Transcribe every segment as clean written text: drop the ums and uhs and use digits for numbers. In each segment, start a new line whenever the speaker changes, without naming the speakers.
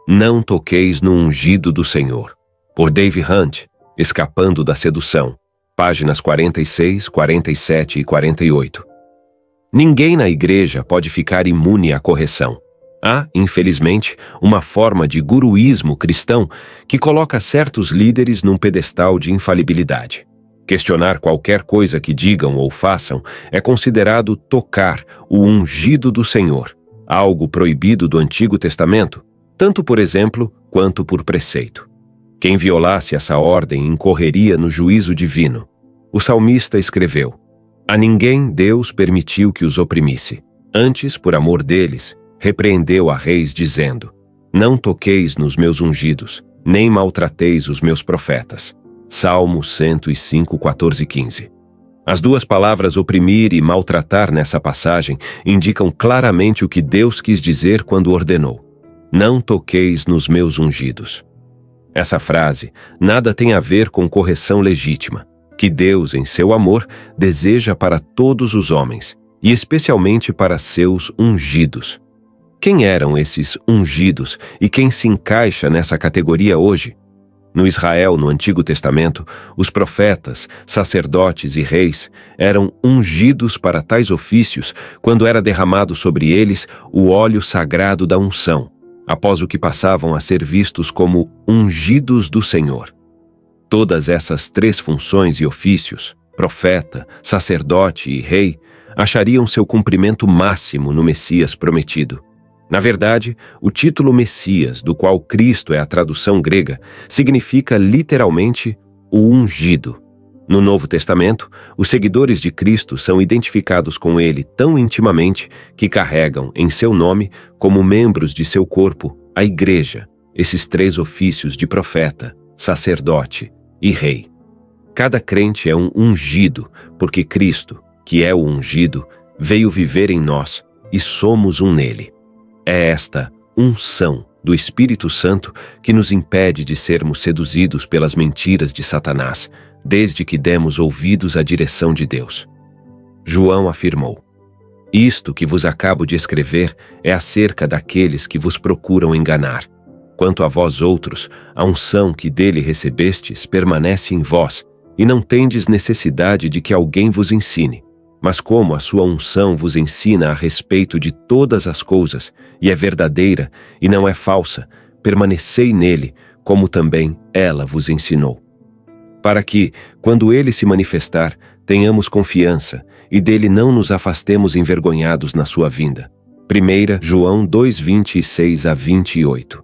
Não toqueis no ungido do Senhor. Por Dave Hunt, Escapando da Sedução. Páginas 46, 47 e 48. Ninguém na igreja pode ficar imune à correção. Há, infelizmente, uma forma de guruísmo cristão que coloca certos líderes num pedestal de infalibilidade. Questionar qualquer coisa que digam ou façam é considerado tocar o ungido do Senhor, algo proibido do Antigo Testamento, tanto por exemplo quanto por preceito. Quem violasse essa ordem incorreria no juízo divino. O salmista escreveu: a ninguém Deus permitiu que os oprimisse. Antes, por amor deles, repreendeu a reis, dizendo: não toqueis nos meus ungidos, nem maltrateis os meus profetas. Salmo 105, 14 e 15. As duas palavras oprimir e maltratar nessa passagem indicam claramente o que Deus quis dizer quando ordenou: não toqueis nos meus ungidos. Essa frase nada tem a ver com correção legítima, que Deus, em seu amor, deseja para todos os homens, e especialmente para seus ungidos. Quem eram esses ungidos e quem se encaixa nessa categoria hoje? No Israel, no Antigo Testamento, os profetas, sacerdotes e reis eram ungidos para tais ofícios quando era derramado sobre eles o óleo sagrado da unção, após o que passavam a ser vistos como ungidos do Senhor. Todas essas três funções e ofícios, profeta, sacerdote e rei, achariam seu cumprimento máximo no Messias prometido. Na verdade, o título Messias, do qual Cristo é a tradução grega, significa literalmente o ungido. No Novo Testamento, os seguidores de Cristo são identificados com ele tão intimamente que carregam em seu nome, como membros de seu corpo, a Igreja, esses três ofícios de profeta, sacerdote e rei. Cada crente é um ungido, porque Cristo, que é o ungido, veio viver em nós e somos um nele. É esta unção do Espírito Santo que nos impede de sermos seduzidos pelas mentiras de Satanás, desde que demos ouvidos à direção de Deus. João afirmou: isto que vos acabo de escrever é acerca daqueles que vos procuram enganar. Quanto a vós outros, a unção que dele recebestes permanece em vós, e não tendes necessidade de que alguém vos ensine. Mas como a sua unção vos ensina a respeito de todas as coisas, e é verdadeira e não é falsa, permanecei nele, como também ela vos ensinou. Para que, quando ele se manifestar, tenhamos confiança, e dele não nos afastemos envergonhados na sua vinda. 1 João 2, 26 a 28.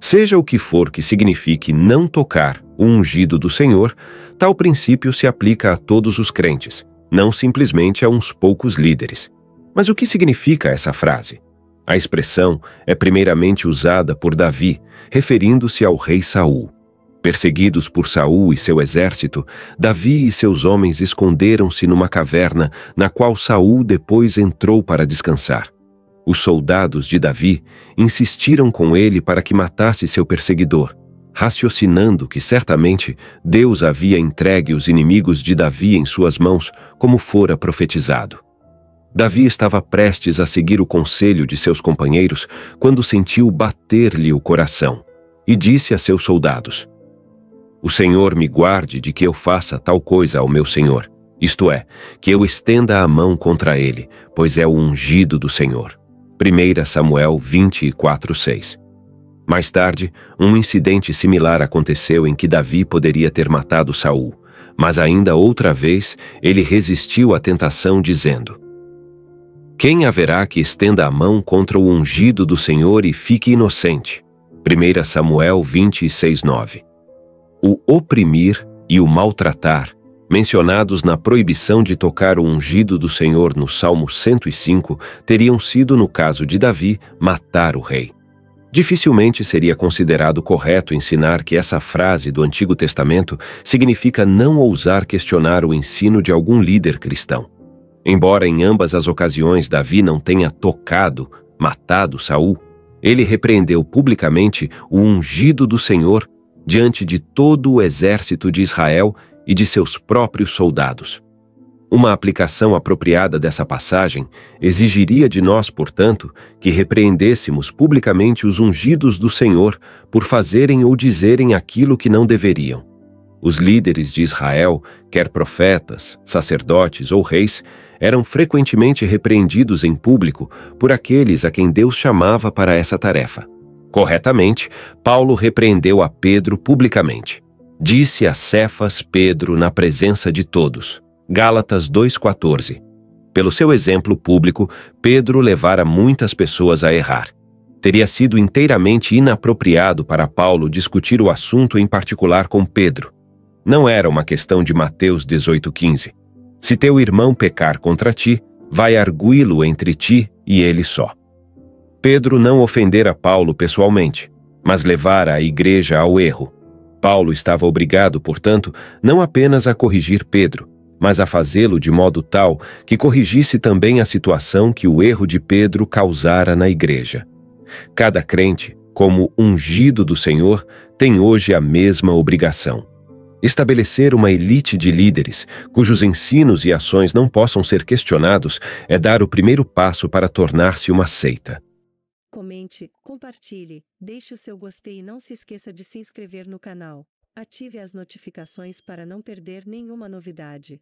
Seja o que for que signifique não tocar o ungido do Senhor, tal princípio se aplica a todos os crentes, não simplesmente a uns poucos líderes. Mas o que significa essa frase? A expressão é primeiramente usada por Davi, referindo-se ao rei Saul. Perseguidos por Saul e seu exército, Davi e seus homens esconderam-se numa caverna, na qual Saul depois entrou para descansar. Os soldados de Davi insistiram com ele para que matasse seu perseguidor, raciocinando que certamente Deus havia entregue os inimigos de Davi em suas mãos, como fora profetizado. Davi estava prestes a seguir o conselho de seus companheiros quando sentiu bater-lhe o coração, e disse a seus soldados: o Senhor me guarde de que eu faça tal coisa ao meu Senhor, isto é, que eu estenda a mão contra ele, pois é o ungido do Senhor. 1 Samuel 24, 6. Mais tarde, um incidente similar aconteceu em que Davi poderia ter matado Saul, mas ainda outra vez ele resistiu à tentação dizendo: quem haverá que estenda a mão contra o ungido do Senhor e fique inocente? 1 Samuel 26, 9. O oprimir e o maltratar, mencionados na proibição de tocar o ungido do Senhor no Salmo 105, teriam sido, no caso de Davi, matar o rei. Dificilmente seria considerado correto ensinar que essa frase do Antigo Testamento significa não ousar questionar o ensino de algum líder cristão. Embora em ambas as ocasiões Davi não tenha tocado, matado Saul, ele repreendeu publicamente o ungido do Senhor diante de todo o exército de Israel e de seus próprios soldados. Uma aplicação apropriada dessa passagem exigiria de nós, portanto, que repreendêssemos publicamente os ungidos do Senhor por fazerem ou dizerem aquilo que não deveriam. Os líderes de Israel, quer profetas, sacerdotes ou reis, eram frequentemente repreendidos em público por aqueles a quem Deus chamava para essa tarefa. Corretamente, Paulo repreendeu a Pedro publicamente. Disse a Cefas Pedro na presença de todos. Gálatas 2,14. Pelo seu exemplo público, Pedro levara muitas pessoas a errar. Teria sido inteiramente inapropriado para Paulo discutir o assunto em particular com Pedro. Não era uma questão de Mateus 18,15. Se teu irmão pecar contra ti, vai arguí-lo entre ti e ele só. Pedro não ofendera Paulo pessoalmente, mas levara a igreja ao erro. Paulo estava obrigado, portanto, não apenas a corrigir Pedro, mas a fazê-lo de modo tal que corrigisse também a situação que o erro de Pedro causara na igreja. Cada crente, como ungido do Senhor, tem hoje a mesma obrigação. Estabelecer uma elite de líderes, cujos ensinos e ações não possam ser questionados, é dar o primeiro passo para tornar-se uma seita.
Comente, compartilhe, deixe o seu gostei e não se esqueça de se inscrever no canal. Ative as notificações para não perder nenhuma novidade.